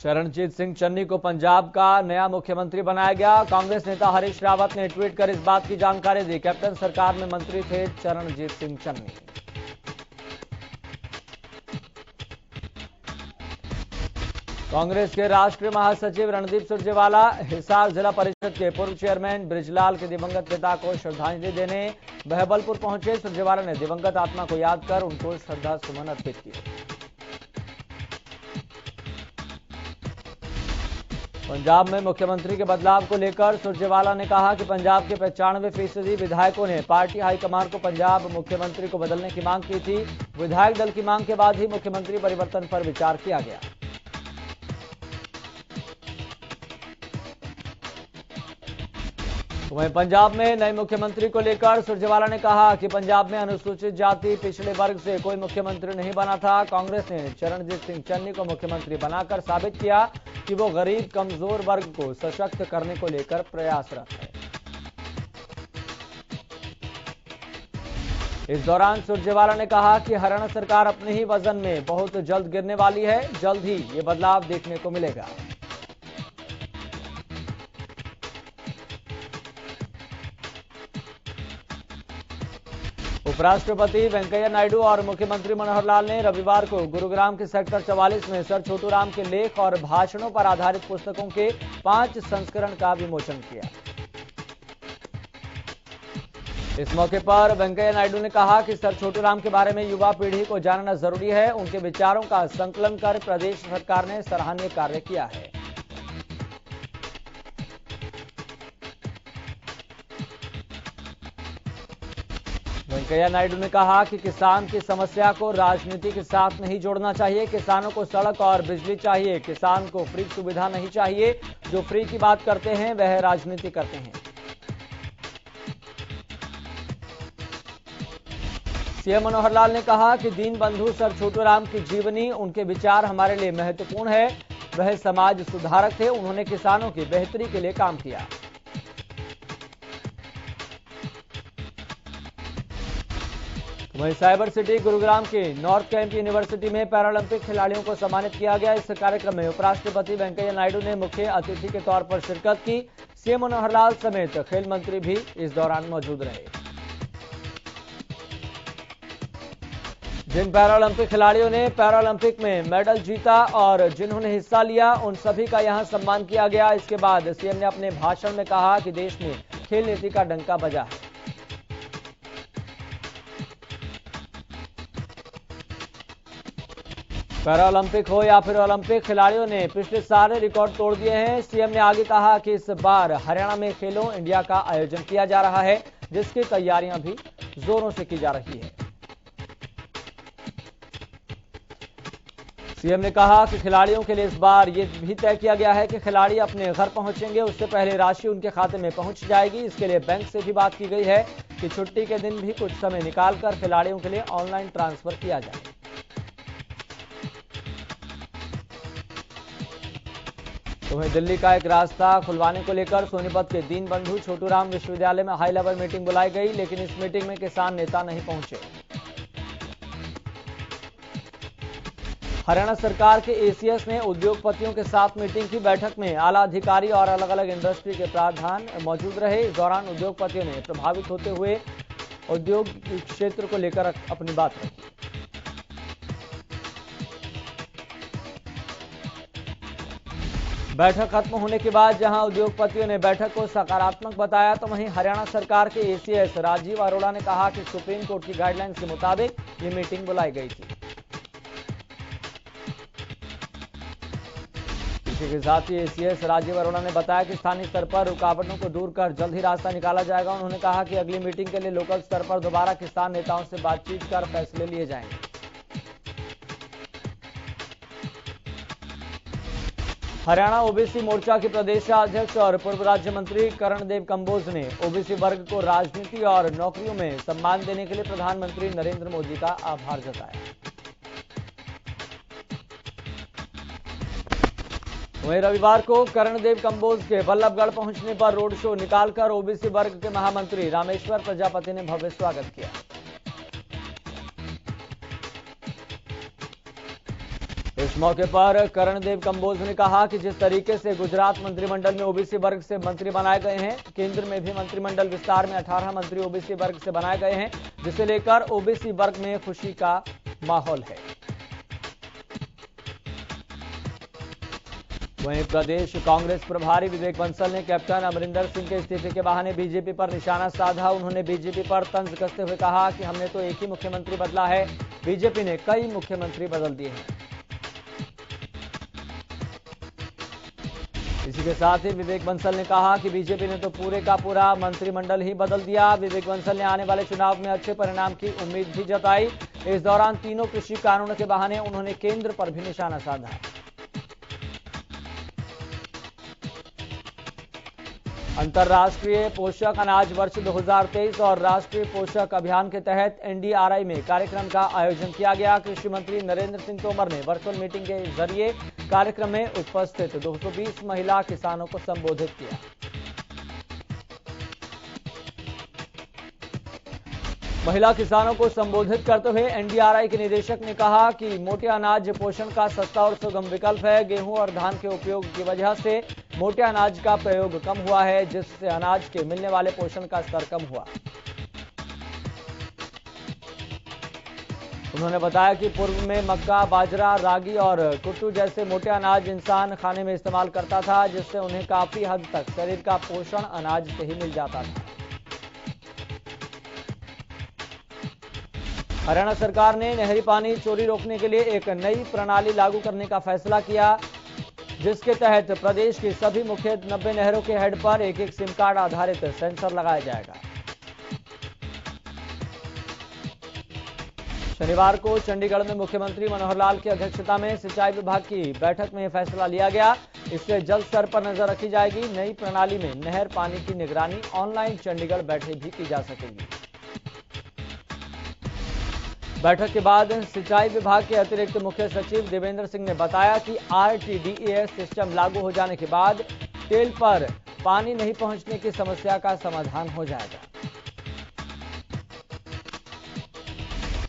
चरणजीत सिंह चन्नी को पंजाब का नया मुख्यमंत्री बनाया गया। कांग्रेस नेता हरीश रावत ने ट्वीट कर इस बात की जानकारी दी। कैप्टन सरकार में मंत्री थे चरणजीत सिंह चन्नी। कांग्रेस के राष्ट्रीय महासचिव रणदीप सुरजेवाला हिसार जिला परिषद के पूर्व चेयरमैन बृजलाल के दिवंगत पिता को श्रद्धांजलि देने बहबलपुर पहुंचे। सुरजेवाला ने दिवंगत आत्मा को याद कर उनको श्रद्धा सुमन अर्पित किए। पंजाब में मुख्यमंत्री के बदलाव को लेकर सुरजेवाला ने कहा कि पंजाब के 95% विधायकों ने पार्टी हाईकमान को पंजाब मुख्यमंत्री को बदलने की मांग की थी। विधायक दल की मांग के बाद ही मुख्यमंत्री परिवर्तन पर विचार किया गया। वहीं पंजाब में नए मुख्यमंत्री को लेकर सुरजेवाला ने कहा कि पंजाब में अनुसूचित जाति पिछड़े वर्ग से कोई मुख्यमंत्री नहीं बना था। कांग्रेस ने चरणजीत सिंह चन्नी को मुख्यमंत्री बनाकर साबित किया कि वो गरीब कमजोर वर्ग को सशक्त करने को लेकर प्रयासरत है। इस दौरान सुरजेवाला ने कहा कि हरियाणा सरकार अपने ही वजन में बहुत जल्द गिरने वाली है। जल्द ही ये बदलाव देखने को मिलेगा। उपराष्ट्रपति वेंकैया नायडू और मुख्यमंत्री मनोहर लाल ने रविवार को गुरुग्राम के सेक्टर 44 में सर छोटू राम के लेख और भाषणों पर आधारित पुस्तकों के 5 संस्करण का विमोचन किया। इस मौके पर वेंकैया नायडू ने कहा कि सर छोटू राम के बारे में युवा पीढ़ी को जानना जरूरी है। उनके विचारों का संकलन कर प्रदेश सरकार ने सराहनीय कार्य किया है। वेंकैया नायडू ने कहा कि किसान की समस्या को राजनीति के साथ नहीं जोड़ना चाहिए। किसानों को सड़क और बिजली चाहिए। किसान को फ्री सुविधा नहीं चाहिए। जो फ्री की बात करते हैं वह राजनीति करते हैं। सीएम मनोहर लाल ने कहा कि दीन बंधु सर छोटू राम की जीवनी, उनके विचार हमारे लिए महत्वपूर्ण है। वह समाज सुधारक थे। उन्होंने किसानों की बेहतरी के लिए काम किया। वहीं साइबर सिटी गुरुग्राम के नॉर्थ कैंप यूनिवर्सिटी में पैरालंपिक खिलाड़ियों को सम्मानित किया गया। इस कार्यक्रम में उपराष्ट्रपति वेंकैया नायडू ने मुख्य अतिथि के तौर पर शिरकत की। सीएम मनोहर लाल समेत खेल मंत्री भी इस दौरान मौजूद रहे। जिन पैरालंपिक खिलाड़ियों ने पैरालंपिक में मेडल जीता और जिन्होंने हिस्सा लिया, उन सभी का यहां सम्मान किया गया। इसके बाद सीएम ने अपने भाषण में कहा कि देश में खेल नीति का डंका बजा है। पैरालंपिक हो या फिर ओलंपिक, खिलाड़ियों ने पिछले सारे रिकॉर्ड तोड़ दिए हैं। सीएम ने आगे कहा कि इस बार हरियाणा में खेलो इंडिया का आयोजन किया जा रहा है, जिसकी तैयारियां भी जोरों से की जा रही है। सीएम ने कहा कि खिलाड़ियों के लिए इस बार ये भी तय किया गया है कि खिलाड़ी अपने घर पहुंचेंगे, उससे पहले राशि उनके खाते में पहुंच जाएगी। इसके लिए बैंक से भी बात की गई है कि छुट्टी के दिन भी कुछ समय निकालकर खिलाड़ियों के लिए ऑनलाइन ट्रांसफर किया जाए। वहीं दिल्ली का एक रास्ता खुलवाने को लेकर सोनीपत के दीन बंधु छोटू राम विश्वविद्यालय में हाई लेवल मीटिंग बुलाई गई, लेकिन इस मीटिंग में किसान नेता नहीं पहुंचे। हरियाणा सरकार के एसीएस ने उद्योगपतियों के साथ मीटिंग की। बैठक में आला अधिकारी और अलग अलग इंडस्ट्री के प्रधान मौजूद रहे। इस दौरान उद्योगपतियों ने प्रभावित होते हुए उद्योग क्षेत्र को लेकर अपनी बात रखी। बैठक खत्म होने के बाद जहां उद्योगपतियों ने बैठक को सकारात्मक बताया, तो वहीं हरियाणा सरकार के एसीएस राजीव अरोड़ा ने कहा कि सुप्रीम कोर्ट की गाइडलाइंस के मुताबिक ये मीटिंग बुलाई गई थी। इसी के साथ ही एसीएस राजीव अरोड़ा ने बताया कि स्थानीय स्तर पर रुकावटों को दूर कर जल्द ही रास्ता निकाला जाएगा। उन्होंने कहा कि अगली मीटिंग के लिए लोकल स्तर पर दोबारा किसान नेताओं से बातचीत कर फैसले लिए जाएंगे। हरियाणा ओबीसी मोर्चा के प्रदेशाध्यक्ष और पूर्व राज्य मंत्री करणदेव कंबोज ने ओबीसी वर्ग को राजनीति और नौकरियों में सम्मान देने के लिए प्रधानमंत्री नरेंद्र मोदी का आभार जताया। वहीं रविवार को करणदेव कंबोज के बल्लभगढ़ पहुंचने पर रोड शो निकालकर ओबीसी वर्ग के महामंत्री रामेश्वर प्रजापति ने भव्य स्वागत किया। इस मौके पर करणदेव कंबोज ने कहा कि जिस तरीके से गुजरात मंत्रिमंडल में ओबीसी वर्ग से मंत्री बनाए गए हैं, केंद्र में भी मंत्रिमंडल विस्तार में 18 मंत्री ओबीसी वर्ग से बनाए गए हैं, जिसे लेकर ओबीसी वर्ग में खुशी का माहौल है। वहीं प्रदेश कांग्रेस प्रभारी विवेक बंसल ने कैप्टन अमरिंदर सिंह के इस्तीफे के बहाने बीजेपी पर निशाना साधा। उन्होंने बीजेपी पर तंज कसते हुए कहा कि हमने तो एक ही मुख्यमंत्री बदला है, बीजेपी ने कई मुख्यमंत्री बदल दिए हैं। इसी के साथ ही विवेक बंसल ने कहा कि बीजेपी ने तो पूरे का पूरा मंत्रिमंडल ही बदल दिया। विवेक बंसल ने आने वाले चुनाव में अच्छे परिणाम की उम्मीद भी जताई। इस दौरान तीनों कृषि कानूनों के बहाने उन्होंने केंद्र पर भी निशाना साधा। अंतर्राष्ट्रीय पोषक अनाज वर्ष 2023 और राष्ट्रीय पोषक अभियान के तहत एनडीआरआई में कार्यक्रम का आयोजन किया गया। कृषि मंत्री नरेंद्र सिंह तोमर ने वर्चुअल मीटिंग के जरिए कार्यक्रम में उपस्थित 220 महिला किसानों को संबोधित किया। महिला किसानों को संबोधित करते हुए एनडीआरआई के निदेशक ने कहा कि मोटे अनाज पोषण का सस्ता और सुगम विकल्प है। गेहूं और धान के उपयोग की वजह से मोटे अनाज का प्रयोग कम हुआ है, जिससे अनाज के मिलने वाले पोषण का स्तर कम हुआ। उन्होंने बताया कि पूर्व में मक्का, बाजरा, रागी और कुट्टू जैसे मोटे अनाज इंसान खाने में इस्तेमाल करता था, जिससे उन्हें काफी हद तक शरीर का पोषण अनाज से ही मिल जाता था। हरियाणा सरकार ने नहरी पानी चोरी रोकने के लिए एक नई प्रणाली लागू करने का फैसला किया, जिसके तहत प्रदेश की सभी मुख्य 90 नहरों के हेड पर एक एक सिम कार्ड आधारित सेंसर लगाया जाएगा। शनिवार को चंडीगढ़ में मुख्यमंत्री मनोहर लाल की अध्यक्षता में सिंचाई विभाग की बैठक में फैसला लिया गया। इससे जल स्तर पर नजर रखी जाएगी। नई प्रणाली में नहर पानी की निगरानी ऑनलाइन चंडीगढ़ बैठक भी की जा सकेगी। बैठक के बाद सिंचाई विभाग के अतिरिक्त मुख्य सचिव देवेंद्र सिंह ने बताया कि आरटीडीएस सिस्टम लागू हो जाने के बाद टेल पर पानी नहीं पहुंचने की समस्या का समाधान हो जाएगा।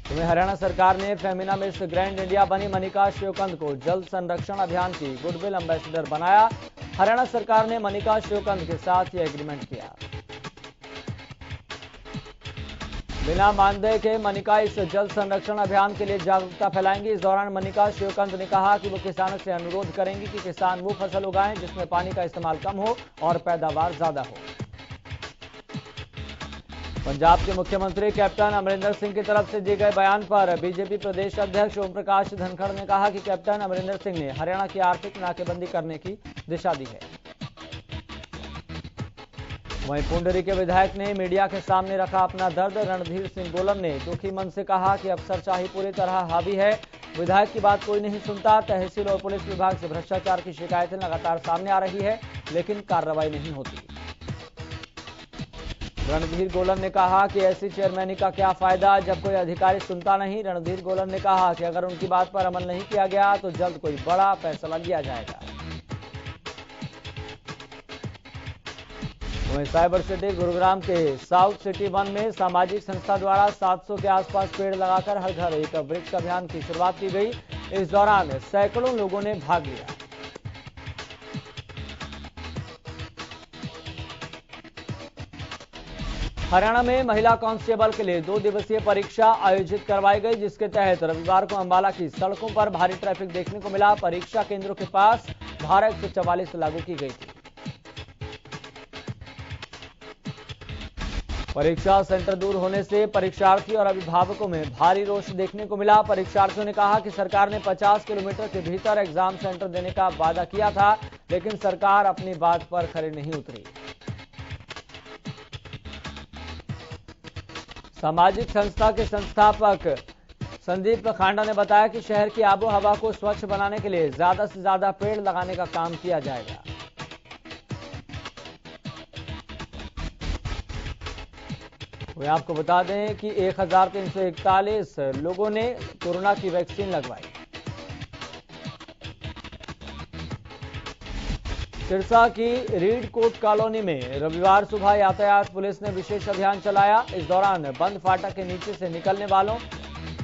वहीं हरियाणा सरकार ने फेमिना मिस ग्रैंड इंडिया बनी मनिका शिवकंद को जल संरक्षण अभियान की गुडविल एम्बेसडर बनाया। हरियाणा सरकार ने मनिका शिवकंद के साथ यह एग्रीमेंट किया। बिना मानदेय के मनिका इस जल संरक्षण अभियान के लिए जागरूकता फैलाएंगी। इस दौरान मनिका शिवकंद ने कहा कि वो किसानों से अनुरोध करेंगी कि किसान वो फसल उगाएं जिसमें पानी का इस्तेमाल कम हो और पैदावार ज्यादा हो। पंजाब के मुख्यमंत्री कैप्टन अमरिंदर सिंह की तरफ से दिए गए बयान पर बीजेपी प्रदेश अध्यक्ष ओम प्रकाश धनखड़ ने कहा कि कैप्टन अमरिंदर सिंह ने हरियाणा की आर्थिक नाकेबंदी करने की दिशा दी है। वहीं पुंडरी के विधायक ने मीडिया के सामने रखा अपना दर्द। रणधीर सिंह गोलन ने दुखी मन से कहा कि अफसरशाही पूरी तरह हावी है, विधायक की बात कोई नहीं सुनता। तहसील और पुलिस विभाग से भ्रष्टाचार की शिकायतें लगातार सामने आ रही है, लेकिन कार्रवाई नहीं होती। रणधीर गोलन ने कहा कि ऐसी चेयरमैनी का क्या फायदा जब कोई अधिकारी सुनता नहीं। रणधीर गोलन ने कहा कि अगर उनकी बात पर अमल नहीं किया गया तो जल्द कोई बड़ा फैसला लिया जाएगा। वहीं साइबर सिटी गुरुग्राम के साउथ सिटी 1 में सामाजिक संस्था द्वारा 700 के आसपास पेड़ लगाकर हर घर एक वृक्ष अभियान की शुरुआत की गई। इस दौरान सैकड़ों लोगों ने भाग लिया। हरियाणा में महिला कांस्टेबल के लिए 2 दिवसीय परीक्षा आयोजित करवाई गई, जिसके तहत रविवार को अंबाला की सड़कों पर भारी ट्रैफिक देखने को मिला। परीक्षा केंद्रों के पास धारा 144 लागू की गई थी। परीक्षा सेंटर दूर होने से परीक्षार्थी और अभिभावकों में भारी रोष देखने को मिला। परीक्षार्थियों ने कहा कि सरकार ने 50 किलोमीटर के भीतर एग्जाम सेंटर देने का वादा किया था, लेकिन सरकार अपनी बात पर खरी नहीं उतरी। सामाजिक संस्था के संस्थापक संदीप खांडा ने बताया कि शहर की आबो हवा को स्वच्छ बनाने के लिए ज्यादा से ज्यादा पेड़ लगाने का काम किया जाएगा। वहीं आपको बता दें कि 1341 लोगों ने कोरोना की वैक्सीन लगवाई। सिरसा की रीड कोट कॉलोनी में रविवार सुबह यातायात पुलिस ने विशेष अभियान चलाया। इस दौरान बंद फाटक के नीचे से निकलने वालों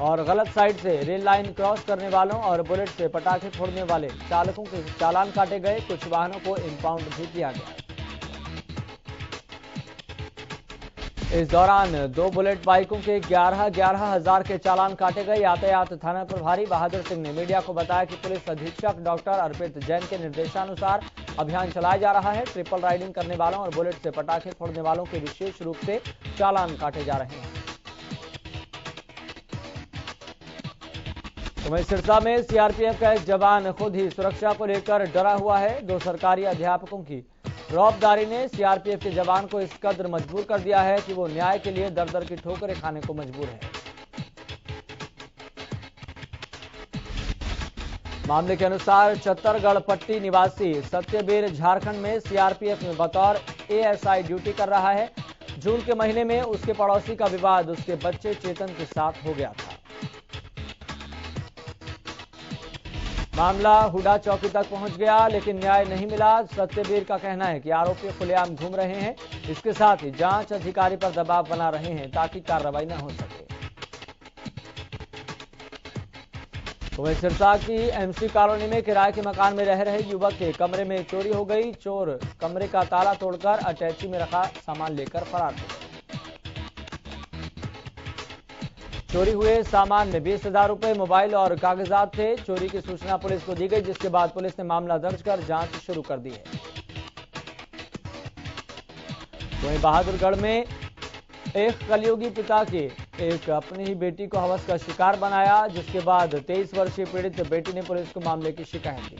और गलत साइड से रेल लाइन क्रॉस करने वालों और बुलेट से पटाखे फोड़ने वाले चालकों के चालान काटे गए। कुछ वाहनों को इंपाउंड भी किया गया। इस दौरान 2 बुलेट बाइकों के 11,11 हजार के चालान काटे गए। यातायात थाना प्रभारी बहादुर सिंह ने मीडिया को बताया कि पुलिस अधीक्षक डॉक्टर अर्पित जैन के निर्देशानुसार अभियान चलाया जा रहा है। ट्रिपल राइडिंग करने वालों और बुलेट से पटाखे फोड़ने वालों के विशेष रूप से चालान काटे जा रहे हैं। वहीं सिरसा में सीआरपीएफ का एक जवान खुद ही सुरक्षा को लेकर डरा हुआ है। 2 सरकारी अध्यापकों की रौबदारी ने सीआरपीएफ के जवान को इस कदर मजबूर कर दिया है कि वो न्याय के लिए दर दर की ठोकरें खाने को मजबूर है। मामले के अनुसार छत्तरगढ़ पट्टी निवासी सत्यवीर झारखंड में सीआरपीएफ में बतौर एएसआई ड्यूटी कर रहा है। जून के महीने में उसके पड़ोसी का विवाद उसके बच्चे चेतन के साथ हो गया था। मामला हुडा चौकी तक पहुंच गया, लेकिन न्याय नहीं मिला। सत्यवीर का कहना है कि आरोपी खुलेआम घूम रहे हैं। इसके साथ ही जांच अधिकारी पर दबाव बना रहे हैं ताकि कार्रवाई न हो सके। वहीं सिरसा की एमसी कॉलोनी में किराए के मकान में रह रहे युवक के कमरे में चोरी हो गई। चोर कमरे का ताला तोड़कर अटैची में रखा सामान लेकर फरार हो गए। चोरी हुए सामान में 20,000 रुपए, मोबाइल और कागजात थे। चोरी की सूचना पुलिस को दी गई, जिसके बाद पुलिस ने मामला दर्ज कर जांच शुरू कर दी है। वहीं बहादुरगढ़ में एक कलयुगी पिता के एक अपनी ही बेटी को हवस का शिकार बनाया, जिसके बाद 23 वर्षीय पीड़ित बेटी ने पुलिस को मामले की शिकायत दी।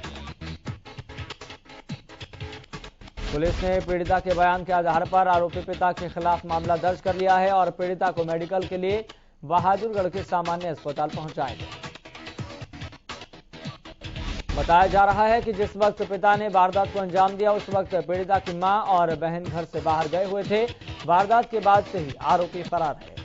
पुलिस ने पीड़िता के बयान के आधार पर आरोपी पिता के खिलाफ मामला दर्ज कर लिया है और पीड़िता को मेडिकल के लिए बहादुरगढ़ के सामान्य अस्पताल पहुंचाया गया। बताया जा रहा है कि जिस वक्त पिता ने वारदात को अंजाम दिया, उस वक्त पीड़िता की मां और बहन घर से बाहर गए हुए थे। वारदात के बाद से ही आरोपी फरार है।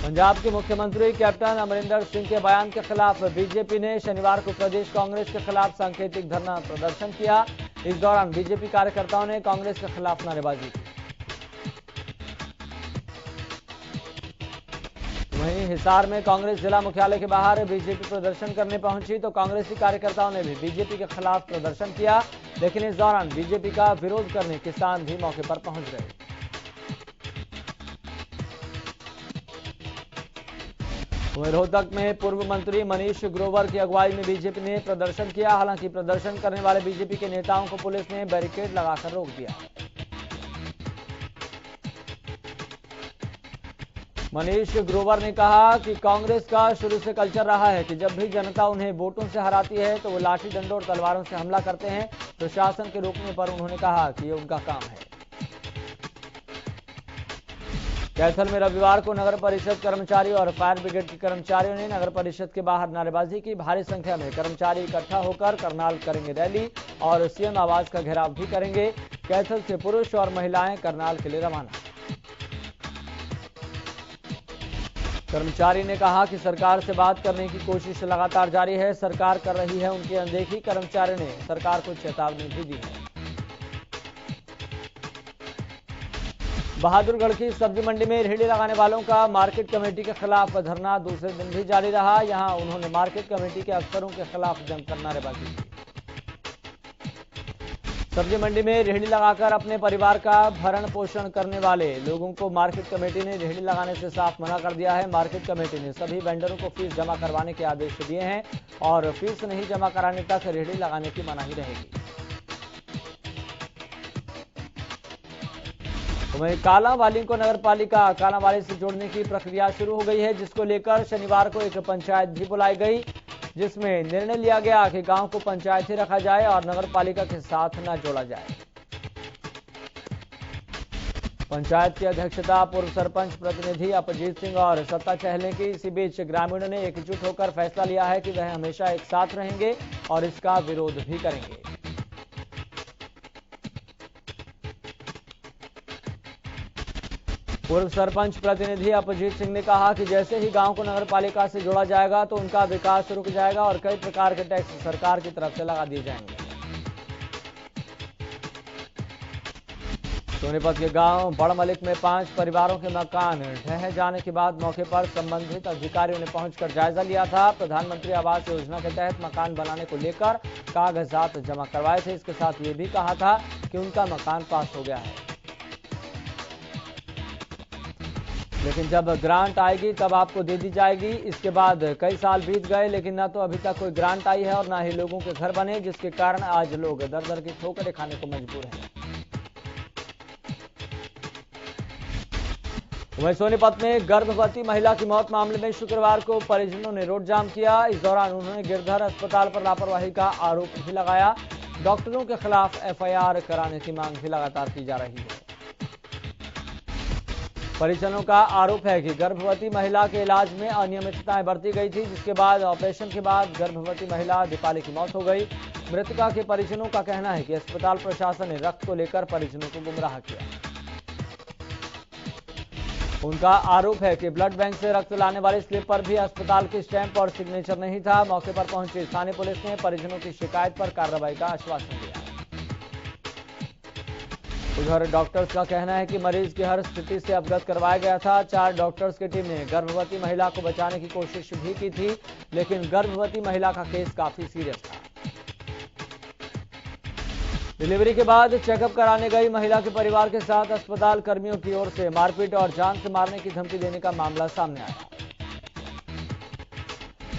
पंजाब के मुख्यमंत्री कैप्टन अमरिंदर सिंह के बयान के खिलाफ बीजेपी ने शनिवार को प्रदेश कांग्रेस के खिलाफ सांकेतिक धरना प्रदर्शन किया। इस दौरान बीजेपी कार्यकर्ताओं ने कांग्रेस के खिलाफ नारेबाजी की। वहीं हिसार में कांग्रेस जिला मुख्यालय के बाहर बीजेपी प्रदर्शन करने पहुंची तो कांग्रेसी कार्यकर्ताओं ने भी बीजेपी के खिलाफ प्रदर्शन किया, लेकिन इस दौरान बीजेपी का विरोध करने किसान भी मौके पर पहुंच गए। वहीं रोहतक में पूर्व मंत्री मनीष ग्रोवर की अगुवाई में बीजेपी ने प्रदर्शन किया। हालांकि प्रदर्शन करने वाले बीजेपी के नेताओं को पुलिस ने बैरिकेड लगाकर रोक दिया। मनीष ग्रोवर ने कहा कि कांग्रेस का शुरू से कल्चर रहा है कि जब भी जनता उन्हें वोटों से हराती है तो वो लाठी डंडों और तलवारों से हमला करते हैं। प्रशासन के रोकने पर उन्होंने कहा कि ये उनका काम है। कैथल में रविवार को नगर परिषद कर्मचारी और फायर ब्रिगेड के कर्मचारियों ने नगर परिषद के बाहर नारेबाजी की। भारी संख्या में कर्मचारी इकट्ठा होकर करनाल करेंगे रैली और सीएम आवास का घेराव भी करेंगे। कैथल से पुरुष और महिलाएं करनाल के लिए रवाना। कर्मचारी ने कहा कि सरकार से बात करने की कोशिश लगातार जारी है। सरकार कर रही है उनकी अनदेखी। कर्मचारी ने सरकार को चेतावनी भी दी है। बहादुरगढ़ की सब्जी मंडी में रेहड़ी लगाने वालों का मार्केट कमेटी के खिलाफ धरना दूसरे दिन भी जारी रहा। यहां उन्होंने मार्केट कमेटी के अफसरों के खिलाफ जमकर नारेबाजी की। सब्जी मंडी में रेहड़ी लगाकर अपने परिवार का भरण पोषण करने वाले लोगों को मार्केट कमेटी ने रेहड़ी लगाने से साफ मना कर दिया है। मार्केट कमेटी ने सभी वेंडरों को फीस जमा करवाने के आदेश दिए हैं और फीस नहीं जमा कराने तक रेहड़ी लगाने की मनाही रहेगी। वहीं कालांवाली को नगरपालिका कालांवाली से जोड़ने की प्रक्रिया शुरू हो गई है, जिसको लेकर शनिवार को एक पंचायत भी बुलाई गई, जिसमें निर्णय लिया गया कि गांव को पंचायत ही रखा जाए और नगरपालिका के साथ न जोड़ा जाए। पंचायत की अध्यक्षता पूर्व सरपंच प्रतिनिधि अपजीत सिंह और सत्ता चहले की। इसी बीच ग्रामीणों ने एकजुट होकर फैसला लिया है कि वह हमेशा एक साथ रहेंगे और इसका विरोध भी करेंगे। पूर्व सरपंच प्रतिनिधि अपजीत सिंह ने कहा कि जैसे ही गांव को नगरपालिका से जोड़ा जाएगा तो उनका विकास रुक जाएगा और कई प्रकार के टैक्स सरकार की तरफ से लगा दिए जाएंगे। सोनीपत के गांव बड़मलिक में 5 परिवारों के मकान ढह जाने के बाद मौके पर संबंधित अधिकारियों ने पहुंचकर जायजा लिया था। प्रधानमंत्री आवास योजना के तहत मकान बनाने को लेकर कागजात जमा करवाए थे। इसके साथ ये भी कहा था कि उनका मकान पास हो गया है, लेकिन जब ग्रांट आएगी तब आपको दे दी जाएगी। इसके बाद कई साल बीत गए, लेकिन न तो अभी तक कोई ग्रांट आई है और न ही लोगों के घर बने, जिसके कारण आज लोग दर दर की ठोकरें खाने को मजबूर हैं। वहीं सोनीपत में गर्भवती महिला की मौत मामले में शुक्रवार को परिजनों ने रोड जाम किया। इस दौरान उन्होंने गिरधर अस्पताल पर लापरवाही का आरोप भी लगाया। डॉक्टरों के खिलाफ एफआईआर कराने की मांग भी लगातार की जा रही है। परिजनों का आरोप है कि गर्भवती महिला के इलाज में अनियमितताएं बरती गई थी, जिसके बाद ऑपरेशन के बाद गर्भवती महिला दीपाली की मौत हो गई। मृतका के परिजनों का कहना है कि अस्पताल प्रशासन ने रक्त को लेकर परिजनों को गुमराह किया। उनका आरोप है कि ब्लड बैंक से रक्त लाने वाली स्लिप पर भी अस्पताल की स्टैंप और सिग्नेचर नहीं था। मौके पर पहुंची स्थानीय पुलिस ने परिजनों की शिकायत पर कार्रवाई का आश्वासन दिया। उधर डॉक्टर्स का कहना है कि मरीज की हर स्थिति से अवगत करवाया गया था। 4 डॉक्टर्स की टीम ने गर्भवती महिला को बचाने की कोशिश भी की थी, लेकिन गर्भवती महिला का केस काफी सीरियस था। डिलीवरी के बाद चेकअप कराने गई महिला के परिवार के साथ अस्पताल कर्मियों की ओर से मारपीट और जान से मारने की धमकी देने का मामला सामने आया।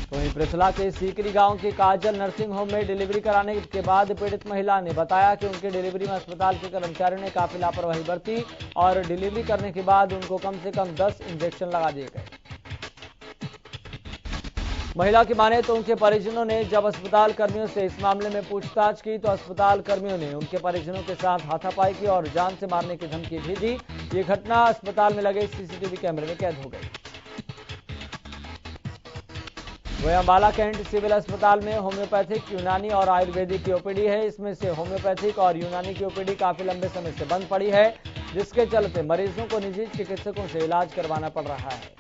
तो वहीं पृथला के सीकरी गांव के काजल नर्सिंग होम में डिलीवरी कराने के बाद पीड़ित महिला ने बताया कि उनकी डिलीवरी में अस्पताल के कर्मचारियों ने काफी लापरवाही बरती और डिलीवरी करने के बाद उनको कम से कम 10 इंजेक्शन लगा दिए गए। महिला की माने तो उनके परिजनों ने जब अस्पताल कर्मियों से इस मामले में पूछताछ की तो अस्पताल कर्मियों ने उनके परिजनों के साथ हाथापाई की और जान से मारने की धमकी भी दी। ये घटना अस्पताल में लगे सीसीटीवी कैमरे में कैद हो गई। वहीं अंबाला कैंट सिविल अस्पताल में होम्योपैथिक, यूनानी और आयुर्वेदिक की ओपीडी है। इसमें से होम्योपैथिक और यूनानी की ओपीडी काफी लंबे समय से बंद पड़ी है, जिसके चलते मरीजों को निजी चिकित्सकों से इलाज करवाना पड़ रहा है।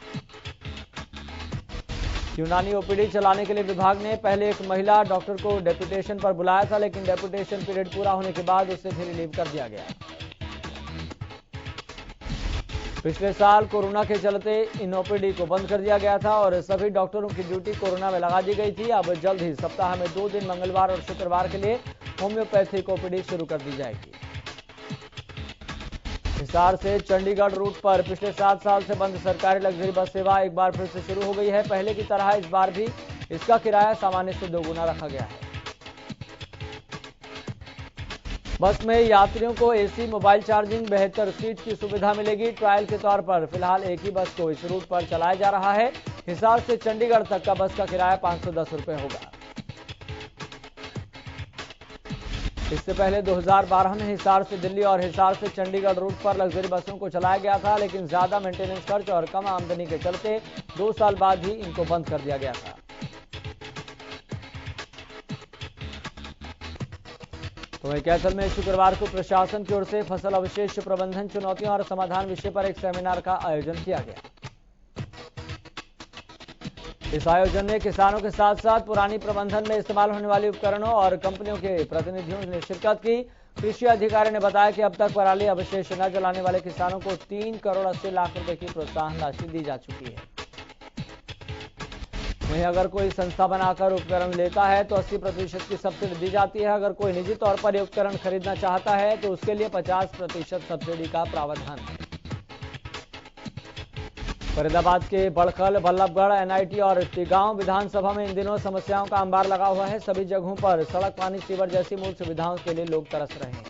यूनानी ओपीडी चलाने के लिए विभाग ने पहले एक महिला डॉक्टर को डेपुटेशन पर बुलाया था, लेकिन डेपुटेशन पीरियड पूरा होने के बाद उसे फिर रिलीव कर दिया गया। पिछले साल कोरोना के चलते इन ओपीडी को बंद कर दिया गया था और सभी डॉक्टरों की ड्यूटी कोरोना में लगा दी गई थी। अब जल्द ही सप्ताह में 2 दिन मंगलवार और शुक्रवार के लिए होम्योपैथिक ओपीडी शुरू कर दी जाएगी। हिसार से चंडीगढ़ रूट पर पिछले 7 साल से बंद सरकारी लग्जरी बस सेवा एक बार फिर से शुरू हो गई है। पहले की तरह इस बार भी इसका किराया सामान्य से 2 गुना रखा गया है। बस में यात्रियों को एसी, मोबाइल चार्जिंग, बेहतर सीट की सुविधा मिलेगी। ट्रायल के तौर पर फिलहाल एक ही बस को इस रूट पर चलाया जा रहा है। हिसार से चंडीगढ़ तक का बस का किराया 510 रुपए होगा। इससे पहले 2012 में हिसार से दिल्ली और हिसार से चंडीगढ़ रूट पर लग्जरी बसों को चलाया गया था, लेकिन ज्यादा मेंटेनेंस खर्च और कम आमदनी के चलते 2 साल बाद ही इनको बंद कर दिया गया था। तो वहीं कैथल में शुक्रवार को प्रशासन की ओर से फसल अवशेष प्रबंधन चुनौतियों और समाधान विषय पर एक सेमिनार का आयोजन किया गया। इस आयोजन में किसानों के साथ साथ पुरानी प्रबंधन में इस्तेमाल होने वाली उपकरणों और कंपनियों के प्रतिनिधियों ने शिरकत की। कृषि अधिकारी ने बताया कि अब तक पराली अवशेष न जलाने वाले किसानों को 3 करोड़ 80 लाख रुपए की प्रोत्साहन राशि दी जा चुकी है। वहीं अगर कोई संस्था बनाकर उपकरण लेता है तो 80% की सब्सिडी दी जाती है। अगर कोई निजी तौर पर ये उपकरण खरीदना चाहता है तो उसके लिए 50% सब्सिडी का प्रावधान है। फरीदाबाद के बड़खल, बल्लभगढ़, एनआईटी और टिगांव विधानसभा में इन दिनों समस्याओं का अंबार लगा हुआ है। सभी जगहों पर सड़क, पानी, सीवर जैसी मूल सुविधाओं के लिए लोग तरस रहे हैं।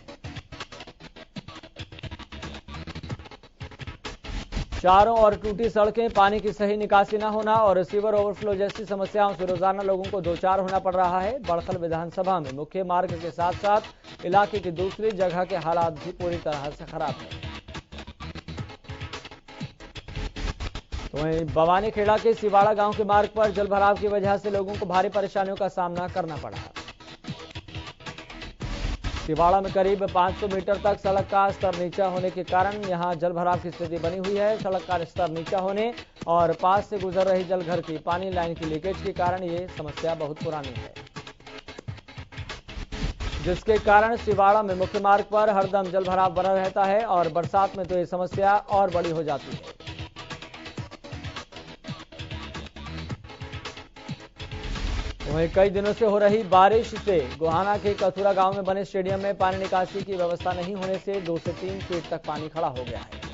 चारों ओर टूटी सड़कें, पानी की सही निकासी न होना और सीवर ओवरफ्लो जैसी समस्याओं से रोजाना लोगों को दो चार होना पड़ रहा है। बड़खल विधानसभा में मुख्य मार्ग के साथ साथ इलाके की दूसरी जगह के हालात भी पूरी तरह से खराब हैं। तो वहीं भवानीखेड़ा के सिवाड़ा गांव के मार्ग पर जलभराव की वजह से लोगों को भारी परेशानियों का सामना करना पड़ा। सिवाड़ा में करीब 500 मीटर तक सड़क का स्तर नीचा होने के कारण यहां जलभराव की स्थिति बनी हुई है। सड़क का स्तर नीचा होने और पास से गुजर रही जलघर की पानी लाइन की लीकेज के कारण ये समस्या बहुत पुरानी है। जिसके कारण सिवाड़ा में मुख्य मार्ग पर हरदम जलभराव बना रहता है और बरसात में तो ये समस्या और बड़ी हो जाती है। वहीं कई दिनों से हो रही बारिश से गोहाना के कथुरा गांव में बने स्टेडियम में पानी निकासी की व्यवस्था नहीं होने से 2 से 3 फीट तक पानी खड़ा हो गया है।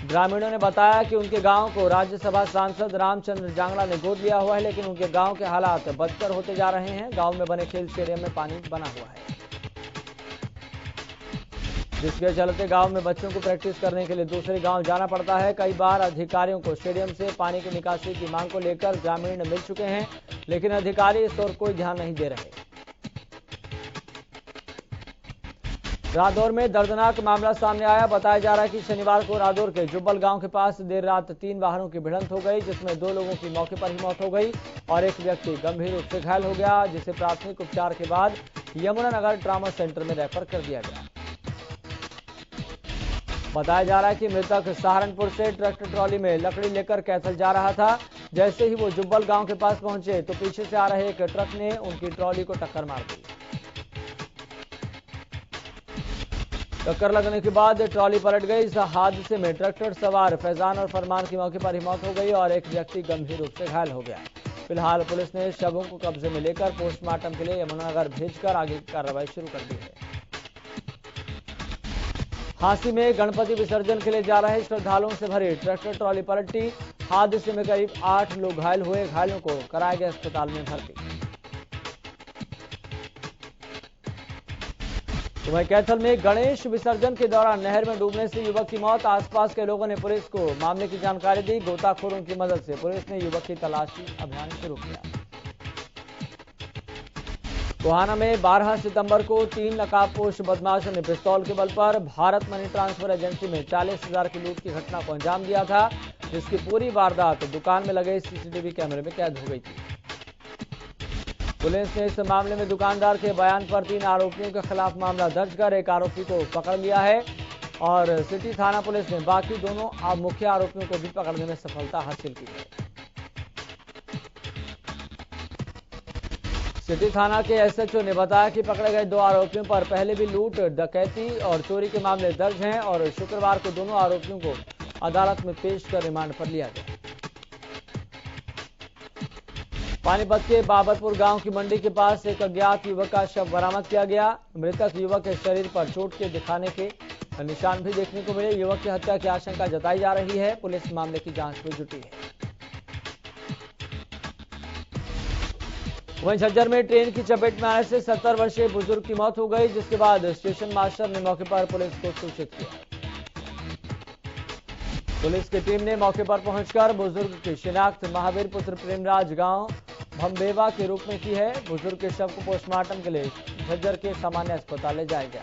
ग्रामीणों ने बताया कि उनके गांव को राज्यसभा सांसद रामचंद्र जांगड़ा ने गोद लिया हुआ है, लेकिन उनके गांव के हालात बदतर होते जा रहे हैं। गांव में बने खेल स्टेडियम में पानी बना हुआ है, जिसके चलते गांव में बच्चों को प्रैक्टिस करने के लिए दूसरे गांव जाना पड़ता है। कई बार अधिकारियों को स्टेडियम से पानी की निकासी की मांग को लेकर ग्रामीण मिल चुके हैं, लेकिन अधिकारी इस ओर कोई ध्यान नहीं दे रहे। रादौर में दर्दनाक मामला सामने आया। बताया जा रहा है कि शनिवार को रादौर के जुब्बल गांव के पास देर रात 3 वाहनों की भिड़ंत हो गई, जिसमें 2 लोगों की मौके पर ही मौत हो गई और एक व्यक्ति गंभीर रूप से घायल हो गया, जिसे प्राथमिक उपचार के बाद यमुनानगर ट्रामा सेंटर में रेफर कर दिया गया। बताया जा रहा है कि मृतक सहारनपुर से ट्रैक्टर ट्रॉली में लकड़ी लेकर कैथल जा रहा था। जैसे ही वो जुब्बल गांव के पास पहुंचे तो पीछे से आ रहे एक ट्रक ने उनकी ट्रॉली को टक्कर मार दी। टक्कर लगने के बाद ट्रॉली पलट गई। इस हादसे में ट्रैक्टर सवार फैजान और फरमान की मौके पर ही मौत हो गई और एक व्यक्ति गंभीर रूप से घायल हो गया। फिलहाल पुलिस ने शवों को कब्जे में लेकर पोस्टमार्टम के लिए यमुनानगर भेजकर आगे की कार्रवाई शुरू कर दी है। हांसी में गणपति विसर्जन के लिए जा रहे श्रद्धालुओं से भरी ट्रैक्टर ट्रॉली पलटी। हादसे में करीब 8 लोग घायल हुए। घायलों को कराया गया अस्पताल में भर्ती। वहीं कैथल में गणेश विसर्जन के दौरान नहर में डूबने से युवक की मौत। आसपास के लोगों ने पुलिस को मामले की जानकारी दी। गोताखोरों की मदद से पुलिस ने युवक की तलाशी अभियान शुरू किया। गोहाना में 12 सितंबर को 3 नकाबपोश बदमाशों ने पिस्तौल के बल पर भारत मनी ट्रांसफर एजेंसी में 40,000 की लूट की घटना को अंजाम दिया था, जिसकी पूरी वारदात दुकान में लगे सीसीटीवी कैमरे में कैद हो गई थी। पुलिस ने इस मामले में दुकानदार के बयान पर 3 आरोपियों के खिलाफ मामला दर्ज कर एक आरोपी को पकड़ लिया है और सिटी थाना पुलिस ने बाकी दोनों मुख्य आरोपियों को भी पकड़ने में सफलता हासिल की है। सिटी थाना के एसएचओ ने बताया कि पकड़े गए 2 आरोपियों पर पहले भी लूट, डकैती और चोरी के मामले दर्ज हैं और शुक्रवार को दोनों आरोपियों को अदालत में पेश कर रिमांड पर लिया गया। पानीपत के बाबतपुर गांव की मंडी के पास एक अज्ञात युवक का शव बरामद किया गया। मृतक युवक के शरीर पर चोट के दिखाने के निशान भी देखने को मिले। युवक की हत्या की आशंका जताई जा रही है। पुलिस मामले की जांच में जुटी है। वहीं झज्जर में ट्रेन की चपेट में आने से 70 वर्षीय बुजुर्ग की मौत हो गई, जिसके बाद स्टेशन मास्टर ने मौके पर पुलिस को सूचित किया। पुलिस की टीम ने मौके पर पहुंचकर बुजुर्ग की शिनाख्त महावीर पुत्र प्रेमराज गांव भमबेवा के रूप में की है। बुजुर्ग के शव को पोस्टमार्टम के लिए झज्जर के सामान्य अस्पताल ले जाया गया।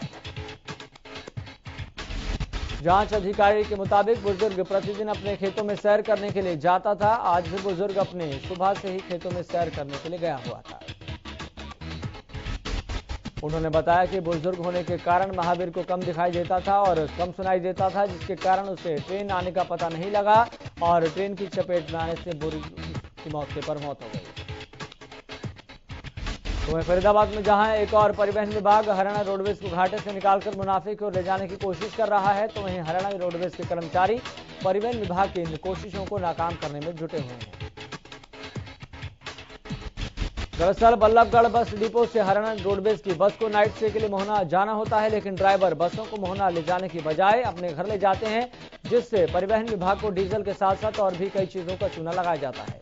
जांच अधिकारी के मुताबिक बुजुर्ग प्रतिदिन अपने खेतों में सैर करने के लिए जाता था। आज भी बुजुर्ग अपने सुबह से ही खेतों में सैर करने के लिए गया हुआ था। उन्होंने बताया कि बुजुर्ग होने के कारण महावीर को कम दिखाई देता था और कम सुनाई देता था, जिसके कारण उसे ट्रेन आने का पता नहीं लगा और ट्रेन की चपेट में आने से बुजुर्ग की मौके पर मौत हो गई। तो वहीं फरीदाबाद में जहां एक और परिवहन विभाग हरियाणा रोडवेज को घाटे से निकालकर मुनाफे की ओर ले जाने की कोशिश कर रहा है, तो वहीं हरियाणा रोडवेज के कर्मचारी परिवहन विभाग की इन कोशिशों को नाकाम करने में जुटे हुए हैं। दरअसल बल्लभगढ़ बस डिपो से हरियाणा रोडवेज की बस को नाइट स्टे के लिए मोहना जाना होता है, लेकिन ड्राइवर बसों को मोहना ले जाने की बजाय अपने घर ले जाते हैं, जिससे परिवहन विभाग को डीजल के साथ साथ और भी कई चीजों का चूना लगाया जाता है।